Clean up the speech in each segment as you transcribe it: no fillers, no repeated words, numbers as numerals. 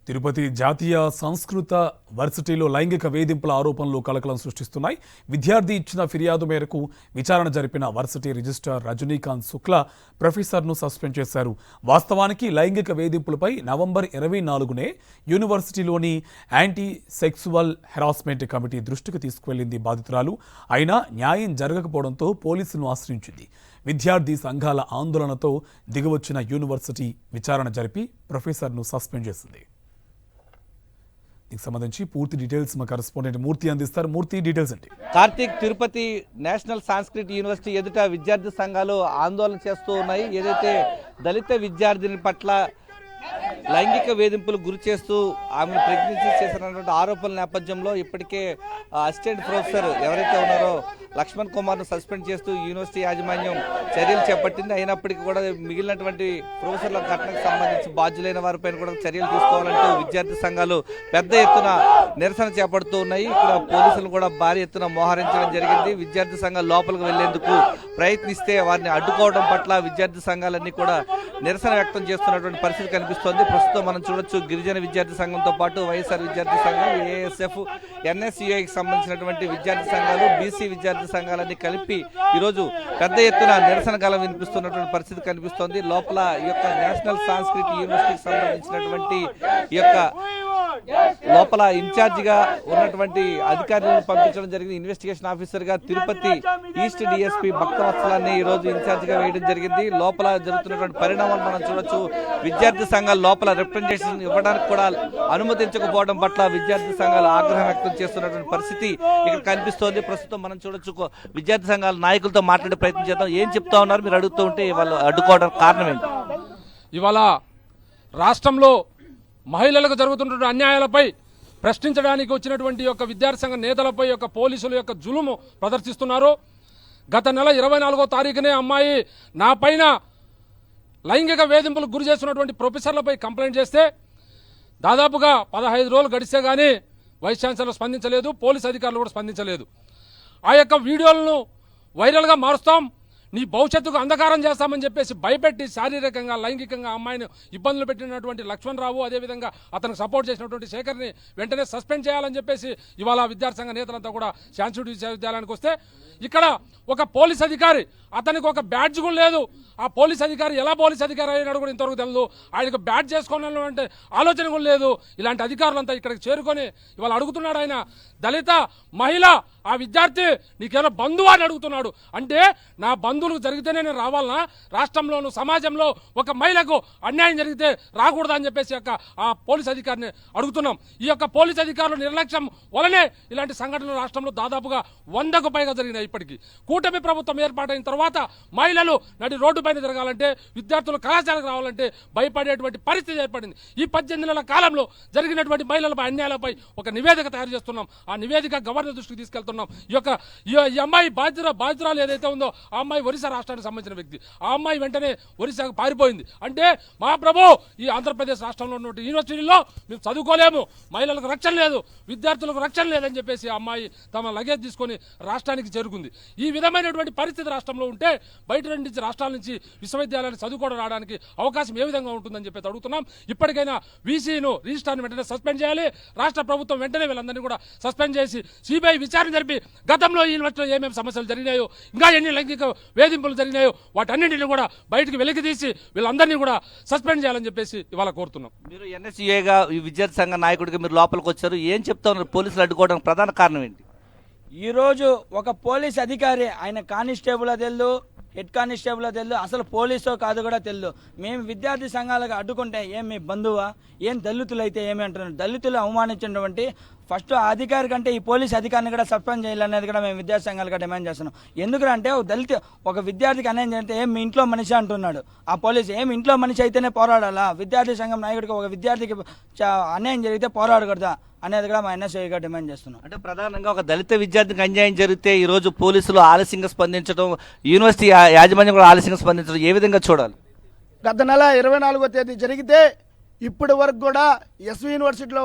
తిరుపతి జాతీయ సంస్కృత వర్సిటీలో లైంగిక వేధింపుల ఆరోపణలు కలకలం సృష్టిస్తున్నాయి. విద్యార్థి ఇచ్చిన ఫిర్యాదు మేరకు విచారణ జరిపిన వర్సిటీ రిజిస్ట్రార్ రజనీకాంత్ శుక్లా ప్రొఫెసర్ను సస్పెండ్ చేశారు. వాస్తవానికి లైంగిక వేధింపులపై నవంబర్ 24నే యూనివర్సిటీలోని యాంటీ సెక్సువల్ హెరాస్మెంట్ కమిటీ దృష్టికి తీసుకువెళ్లింది బాధితురాలు. అయినా న్యాయం జరగకపోవడంతో పోలీసులను ఆశ్రయించింది. విద్యార్థి సంఘాల ఆందోళనతో దిగివచ్చిన యూనివర్సిటీ విచారణ జరిపి ప్రొఫెసర్ను సస్పెండ్ చేసింది. దీనికి సంబంధించి పూర్తి డీటెయిల్స్ మా కరెస్పాండెంట్ మూర్తి అందిస్తారు. మూర్తి, డీటెయిల్స్ ఏంటి? Karthik, Tirupati national Sanskrit university ఎదుట విద్యార్థి సంఘాలు ఆందోళన చేస్తూ ఉన్నాయి. ఏదైతే దళిత విద్యార్థిని పట్ల లైంగిక వేధింపులు గురి చేస్తూ ఆమెను ప్రెగ్నెన్సీ చేసినటువంటి ఆరోపణల నేపథ్యంలో ఇప్పటికే అసిస్టెంట్ ప్రొఫెసర్ ఎవరైతే ఉన్నారో లక్ష్మణ్ కుమార్ను సస్పెండ్ చేస్తూ యూనివర్సిటీ యాజమాన్యం చర్యలు చేపట్టింది. అయినప్పటికీ కూడా మిగిలినటువంటి ప్రొఫెసర్ల ఘటనకు సంబంధించి బాధ్యులైన వారిపైన కూడా చర్యలు తీసుకోవాలంటూ విద్యార్థి సంఘాలు పెద్ద ఎత్తున నిరసన చేపడుతూ ఉన్నాయి. ఇక్కడ పోలీసులు కూడా భారీ ఎత్తున మోహరించడం జరిగింది. విద్యార్థి సంఘాలు లోపలికి వెళ్లేందుకు ప్రయత్నిస్తే వారిని అడ్డుకోవడం పట్ల విద్యార్థి సంఘాలన్నీ కూడా నిరసన వ్యక్తం చేస్తున్నటువంటి పరిస్థితి కనిపిస్తోంది. ప్రస్తుతం మనం చూడొచ్చు, గిరిజన విద్యార్థి సంఘంతో పాటు వైఎస్ఆర్ విద్యార్థి సంఘం, ఏఎస్ఎఫ్, ఎన్ఎస్యుఐకి సంబంధించినటువంటి విద్యార్థి సంఘాలు, బీసీ విద్యార్థి సంఘాలన్నీ కలిపి ఈరోజు పెద్ద ఎత్తున నిరసన గలం వినిపిస్తున్నటువంటి పరిస్థితి కనిపిస్తోంది. లోపల ఈ యొక్క నేషనల్ సాంస్క్రిట్ యూనివర్సిటీకి సంబంధించినటువంటి ఈ యొక్క లోపల ఇన్ఛార్జిగా ఉన్నటువంటి అధికారులను పంపించడం జరిగింది. ఇన్వెస్టిగేషన్ ఆఫీసర్ గా తిరుపతి ఈస్ట్ డిఎస్పీ భక్తవత్సలాన్ని ఈ రోజు ఇన్ఛార్జిగా వేయడం జరిగింది. లోపల జరుగుతున్నటువంటి పరిణామాలు మనం చూడొచ్చు. విద్యార్థి సంఘాలు లోపల రిప్రజెంటేషన్ ఇవ్వడానికి కూడా అనుమతించకపోవడం పట్ల విద్యార్థి సంఘాలు ఆగ్రహం వ్యక్తం చేస్తున్నటువంటి పరిస్థితి ఇక్కడ కనిపిస్తోంది. ప్రస్తుతం మనం చూడొచ్చు, విద్యార్థి సంఘాల నాయకులతో మాట్లాడే ప్రయత్నం చేద్దాం. ఏం చెప్తా ఉన్నారు, మీరు అడుగుతూ ఉంటే వాళ్ళు అడ్డుకోవడానికి కారణం ఏంటి? ఇవాళ రాష్ట్రంలో మహిళలకు జరుగుతున్నటువంటి అన్యాయాలపై ప్రశ్నించడానికి వచ్చినటువంటి యొక్క విద్యార్థి సంఘ నేతలపై యొక్క పోలీసుల యొక్క జులుము ప్రదర్శిస్తున్నారు. గత నెల 24వ తారీఖునే అమ్మాయి నా పైన లైంగిక వేధింపులకు గురి చేస్తున్నటువంటి ప్రొఫెసర్లపై కంప్లైంట్ చేస్తే దాదాపుగా 15 రోజులు గడిస్తే కానీ వైస్ ఛాన్సలర్ స్పందించలేదు, పోలీస్ అధికారులు కూడా స్పందించలేదు. ఆ యొక్క వీడియోలను వైరల్గా మారుస్తాం, నీ భవిష్యత్తుకు అంధకారం చేస్తామని చెప్పేసి భయపెట్టి శారీరకంగా లైంగికంగా అమ్మాయిని ఇబ్బందులు పెట్టినటువంటి లక్ష్మణ్ రావు, అదేవిధంగా అతనికి సపోర్ట్ చేసినటువంటి శేఖర్ని వెంటనే సస్పెండ్ చేయాలని చెప్పేసి ఇవాళ విద్యార్థి సంఘ నేతలంతా కూడా శాంతి విశ్వవిద్యాలయానికి వస్తే ఇక్కడ ఒక పోలీస్ అధికారి, అతనికి ఒక బ్యాడ్జ్ కూడా లేదు. ఆ పోలీస్ అధికారి ఎలా పోలీస్ అధికారి అయినాడు కూడా ఇంతవరకు తెలియదు. ఆయనకు బ్యాడ్జ్ చేసుకోవాలంటే ఆలోచన కూడా లేదు. ఇలాంటి అధికారులంతా ఇక్కడికి చేరుకొని ఇవాళ అడుగుతున్నాడు. ఆయన దళిత మహిళ, ఆ విద్యార్థి నీకేమైనా బంధువు అని అడుగుతున్నాడు. అంటే నా బంధువులకు జరిగితేనే నేను రావాలనా? రాష్ట్రంలోను సమాజంలో ఒక మహిళకు అన్యాయం జరిగితే రాకూడదా అని చెప్పేసి ఆ పోలీస్ అధికారిని అడుగుతున్నాం. ఈ యొక్క పోలీస్ అధికారుల నిర్లక్ష్యం వలనే ఇలాంటి సంఘటనలు రాష్ట్రంలో దాదాపుగా 100కు పైగా జరిగినాయి. ఇప్పటికీ కూటమి ప్రభుత్వం ఏర్పాటైన తర్వాత మహిళలు నడి రోడ్డు పైన తిరగాలంటే, విద్యార్థులు కళాశాలకు రావాలంటే భయపడేటువంటి పరిస్థితి ఏర్పడింది. ఈ 18 నెలల కాలంలో జరిగినటువంటి మహిళలపై అన్యాయాలపై ఒక నివేదిక తయారు చేస్తున్నాం. ఆ నివేదిక గవర్నర్ దృష్టికి తీసుకెళ్తున్నాం. ఈ అమ్మాయి బాధితురాలు ఏదైతే ఉందో ఆ అమ్మాయి ఒరిస్సా రాష్ట్రానికి సంబంధించిన వ్యక్తి. ఆ అమ్మాయి వెంటనే ఒరిస్సాకు పారిపోయింది. అంటే మా ప్రభు, ఈ ఆంధ్రప్రదేశ్ రాష్ట్రంలో ఉన్న యూనివర్సిటీల్లో మేము చదువుకోలేము, మహిళలకు రక్షణ లేదు, విద్యార్థులకు రక్షణ లేదని చెప్పేసి ఆ అమ్మాయి తమ లగేజ్ తీసుకొని రాష్ట్రానికి చేరుకుంది. ఈ విధమైనటువంటి పరిస్థితి రాష్ట్రంలో ఉంటే బయట నుంచి రాష్ట్రాల నుంచి విశ్వవిద్యాలయాన్ని చదువుకోవడం రావడానికి అవకాశం ఏ విధంగా ఉంటుందని చెప్పి అడుగుతున్నాం. ఇప్పటికైనా వీసీను, రిజిస్ట్రార్ని వెంటనే సస్పెండ్ చేయాలి. రాష్ట్ర ప్రభుత్వం వెంటనే వీళ్ళందరినీ కూడా సస్పెండ్ చేసి సిబిఐ విచారణ జరిపి గతంలో ఈ యూనివర్సిటీలో ఏమేమి సమస్యలు జరిగినాయో, ఇంకా ఎన్ని లైంగిక వేధింపులు జరిగినాయో వాటన్నింటినీ కూడా బయటకు వెలికి తీసి వీళ్ళందరినీ కూడా సస్పెండ్ చేయాలని చెప్పేసి ఇవాళ కోరుతున్నాం. మీరు ఎన్ఎస్యుఏగా ఈ విద్యార్థి సంఘ నాయకుడిగా మీరు లోపలికి వచ్చారు, ఏం చెప్తా ఉన్నారు? పోలీసులు అడ్డుకోవడానికి ప్రధాన కారణం ఏంటి? ఈరోజు ఒక పోలీస్ అధికారి, ఆయన కానిస్టేబుల్ తెలు, హెడ్ కానిస్టేబుల్ తెలు, అసలు పోలీసో కాదు కూడా తెలు. మేము విద్యార్థి సంఘాలకు అడ్డుకుంటే ఏం మీ బంధువా, ఏం దళితులు అయితే ఏమి అంటున్నారు? దళితులు అవమానించినటువంటి ఫస్ట్ ఆ అధికారి కంటే ఈ పోలీస్ అధికారిని కూడా సస్పెండ్ చేయాలనేది కూడా మేము విద్యార్థి సంఘాలుగా డిమాండ్ చేస్తున్నాం. ఎందుకంటే ఒక విద్యార్థికి అన్యాయం చేస్తే ఏం మీ ఇంట్లో మనిషి అంటున్నాడు. ఆ పోలీసు ఏం ఇంట్లో మనిషి అయితేనే పోరాడాలా? విద్యార్థి సంఘం నాయకుడికి ఒక విద్యార్థికి అన్యాయం జరిగితే పోరాడకూడదా అనేది కూడా మా ఎన్ఎస్ఐగా డిమాండ్ చేస్తున్నాం. అంటే ప్రధానంగా ఒక దళిత విద్యార్థికి అన్యాయం జరిగితే ఈ రోజు పోలీసులు ఆలస్యంగా స్పందించడం, యూనివర్సిటీ యాజమాన్యం కూడా ఆలస్యంగా స్పందించడం ఏ విధంగా చూడాలి? గత నెల 24వ తేదీ జరిగితే ఇప్పటి వరకు కూడా ఎస్వి యూనివర్సిటీలో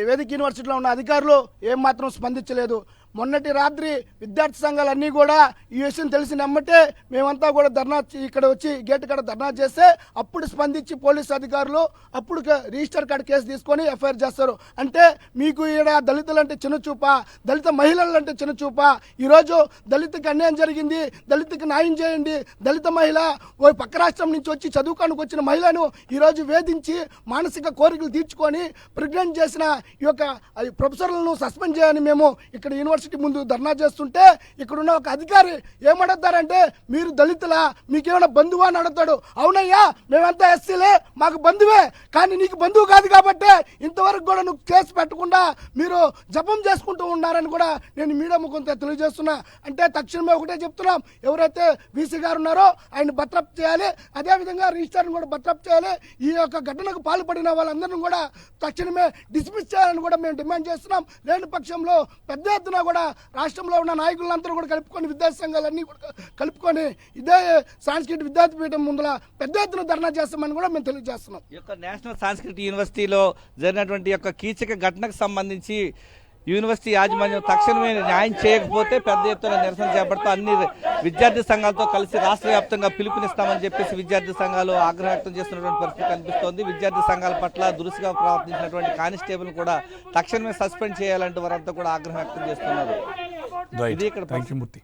వేదిక యూనివర్సిటీలో ఉన్న అధికారులు ఏమాత్రం స్పందించలేదు. మొన్నటి రాత్రి విద్యార్థి సంఘాలన్నీ కూడా ఈ విషయం తెలిసి నమ్మటే మేమంతా కూడా ధర్నా ఇక్కడ వచ్చి గేట్ కాడ ధర్నా చేస్తే అప్పుడు స్పందించి పోలీసు అధికారులు అప్పుడు రిజిస్టర్ కాడ కేసు తీసుకొని ఎఫ్ఐఆర్ చేస్తారు. అంటే మీకు ఈడ దళితులంటే చిన్నచూప, దళిత మహిళలంటే చిన్నచూప. ఈరోజు దళితకి అన్యాయం జరిగింది, దళితకి న్యాయం చేయండి. దళిత మహిళ ఓ పక్క రాష్ట్రం నుంచి వచ్చి చదువుకోడానికి వచ్చిన మహిళను ఈరోజు వేధించి మానసిక కోరికలు తీర్చుకొని ప్రెగ్నెంట్ చేసిన ఈ యొక్క ప్రొఫెసర్లను సస్పెండ్ చేయని మేము ఇక్కడ యూనివర్సిటీ ముందు ధర్నా చేస్తుంటే ఇక్కడున్న ఒక అధికారి ఏమడుగుతారంటే మీరు దళితులా, మీకేమైనా బంధువా అని అడుగుతాడు. అవునయ్యా, మేమంతా ఎస్సీలే, మాకు బంధువే, కానీ నీకు బంధువు కాదు కాబట్టి ఇంతవరకు కూడా నువ్వు కేసు పెట్టకుండా మీరు జపం చేసుకుంటూ ఉన్నారని కూడా నేను మీడియా ముఖంతో తెలియజేస్తున్నా. అంటే తక్షణమే ఒకటే చెప్తున్నాం, ఎవరైతే వీసీ గారు ఉన్నారో ఆయన బర్తరఫ్ చేయాలి, అదేవిధంగా రిజిస్టర్ని కూడా బర్తరఫ్ చేయాలి. ఈ యొక్క ఘటనకు పాల్పడిన వాళ్ళందరినీ కూడా తక్షణమే డిస్మిస్ చేయాలని కూడా మేము డిమాండ్ చేస్తున్నాం. లేని పక్షంలో పెద్ద ఎత్తున కూడా రాష్ట్రంలో ఉన్న నాయకులందరూ కూడా కలుపుకొని విద్యార్థి సంఘాలన్నీ కూడా కలుపుకొని ఇదే సాంస్కృతిక విద్యార్థిపీఠం ముందర పెద్ద ఎత్తున ధర్నా చేస్తామని కూడా మేము తెలియజేస్తున్నాం. ఈ యొక్క నేషనల్ సాంస్కృతిక యూనివర్సిటీలో జరిగినటువంటి యొక్క కీచక ఘటనకు సంబంధించి యూనివర్సిటీ యాజమాన్యం తక్షణమే న్యాయం చేయకపోతే పెద్ద ఎత్తున నిరసన చేపడుతూ అన్ని విద్యార్థి సంఘాలతో కలిసి రాష్ట్ర వ్యాప్తంగా పిలుపునిస్తామని చెప్పేసి విద్యార్థి సంఘాలు ఆగ్రహం వ్యక్తం చేస్తున్నటువంటి పరిస్థితి కనిపిస్తోంది. విద్యార్థి సంఘాల పట్ల దురుసుగా ప్రవర్తించినటువంటి కానిస్టేబుల్ కూడా తక్షణమే సస్పెండ్ చేయాలంటూ వారంతా కూడా ఆగ్రహం వ్యక్తం చేస్తున్నారు. రైట్, ఇది ఇక్కడ థ్యాంక్ యూ మూర్తి.